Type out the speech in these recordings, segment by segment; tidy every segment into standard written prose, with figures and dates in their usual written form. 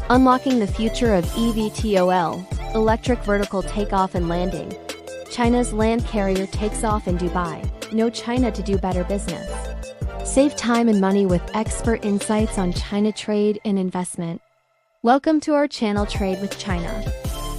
Unlocking the future of eVTOL, electric vertical takeoff and landing. China's land carrier takes off in Dubai. No China to do better business. Save time and money with expert insights on China trade and investment. Welcome to our channel Trade with China.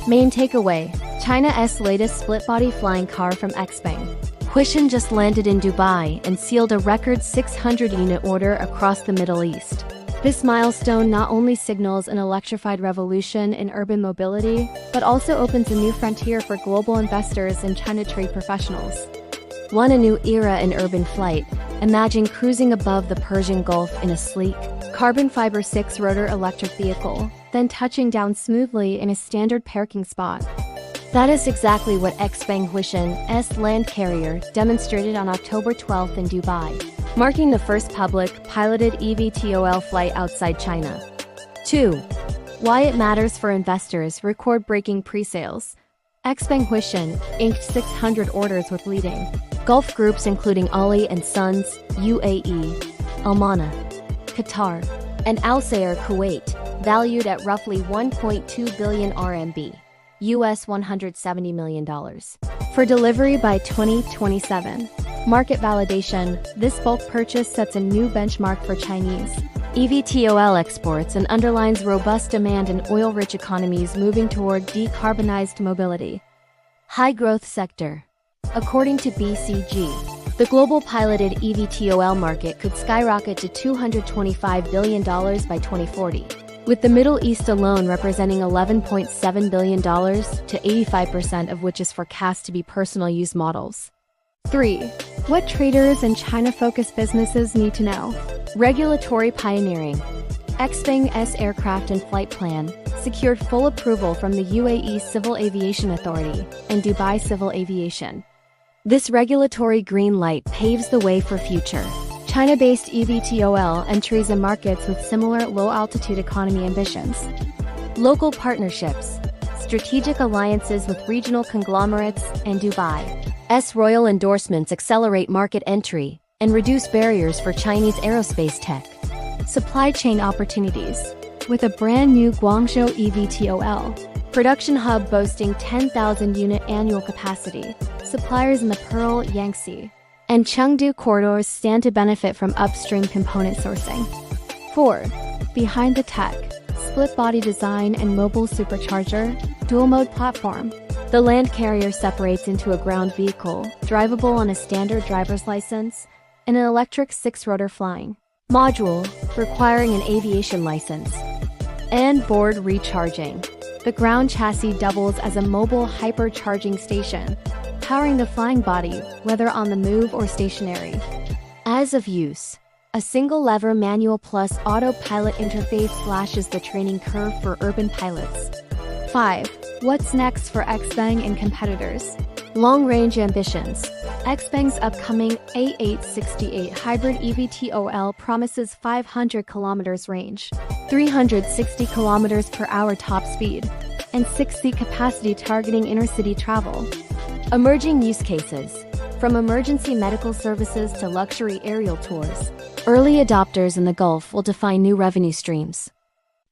Main takeaway: China's latest split-body flying car from XPeng. Huishan just landed in Dubai and sealed a record 600-unit order across the Middle East. This milestone not only signals an electrified revolution in urban mobility, but also opens a new frontier for global investors and China trade professionals. A new era in urban flight. Imagine cruising above the Persian Gulf in a sleek, carbon fiber 6-rotor electric vehicle, then touching down smoothly in a standard parking spot. That is exactly what XPeng Huishan's land carrier demonstrated on October 12 in Dubai, marking the first public, piloted eVTOL flight outside China. 2. Why it matters for investors: record-breaking pre-sales. XPeng Huishan inked 600 orders with leading Gulf groups including Ali and Sons, UAE, Almana, Qatar, and Al Sayer Kuwait, valued at roughly 1.2 billion RMB. US $170 million. For delivery by 2027. Market validation: this bulk purchase sets a new benchmark for Chinese eVTOL exports and underlines robust demand in oil-rich economies moving toward decarbonized mobility. High-growth sector. According to BCG, the global piloted eVTOL market could skyrocket to $225 billion by 2040. With the Middle East alone representing $11.7 billion, to 85% of which is forecast to be personal use models. 3. What traders and China-focused businesses need to know. Regulatory pioneering. XPeng's aircraft and flight plan secured full approval from the UAE Civil Aviation Authority and Dubai Civil Aviation. This regulatory green light paves the way for future China-based eVTOL entries in markets with similar low-altitude economy ambitions. Local partnerships. Strategic alliances with regional conglomerates and Dubai's royal endorsements accelerate market entry and reduce barriers for Chinese aerospace tech. Supply chain opportunities. With a brand new Guangzhou eVTOL production hub boasting 10,000-unit annual capacity, suppliers in the Pearl, Yangtze, and Chengdu corridors stand to benefit from upstream component sourcing. 4. Behind the tech. Split-body design and mobile supercharger, dual-mode platform. The land carrier separates into a ground vehicle, drivable on a standard driver's license, and an electric 6-rotor flying module, requiring an aviation license. And board recharging. The ground chassis doubles as a mobile hypercharging station, powering the flying body, whether on the move or stationary. As of use, a single-lever manual plus autopilot interface slashes the training curve for urban pilots. 5. What's next for XPeng and competitors? Long-range ambitions. XPeng's upcoming A868 hybrid eVTOL promises 500 km range, 360 km per hour top speed, and 6-seat capacity targeting intercity travel. Emerging use cases. From emergency medical services to luxury aerial tours, early adopters in the Gulf will define new revenue streams.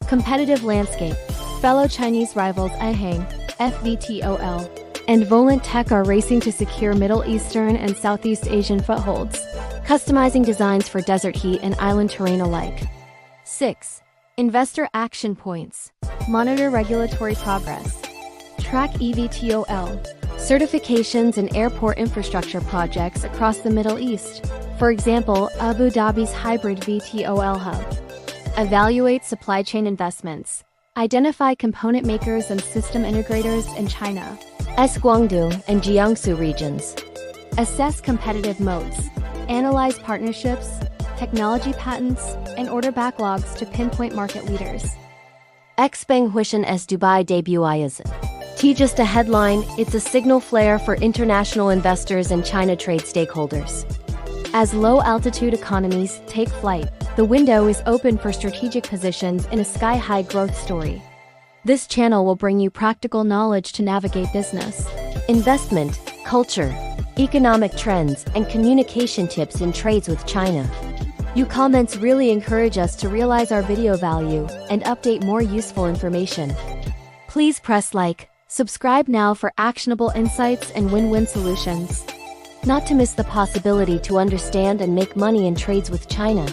Competitive landscape. Fellow Chinese rivals eHang, FVTOL, and Volent Tech are racing to secure Middle Eastern and Southeast Asian footholds, customizing designs for desert heat and island terrain alike. 6. Investor action points. Monitor regulatory progress. Track eVTOL certifications and airport infrastructure projects across the Middle East, for example, Abu Dhabi's hybrid VTOL hub. Evaluate supply chain investments. Identify component makers and system integrators in China's Guangdong and Jiangsu regions. Assess competitive moats. Analyze partnerships, technology patents, and order backlogs to pinpoint market leaders. XPeng Huishan's Dubai debut is just a headline, it's a signal flare for international investors and China trade stakeholders. As low-altitude economies take flight, the window is open for strategic positions in a sky-high growth story. This channel will bring you practical knowledge to navigate business, investment, culture, economic trends, and communication tips in trades with China. Your comments really encourage us to realize our video value and update more useful information. Please press like, subscribe now for actionable insights and win-win solutions. Not to miss the possibility to understand and make money in trades with China.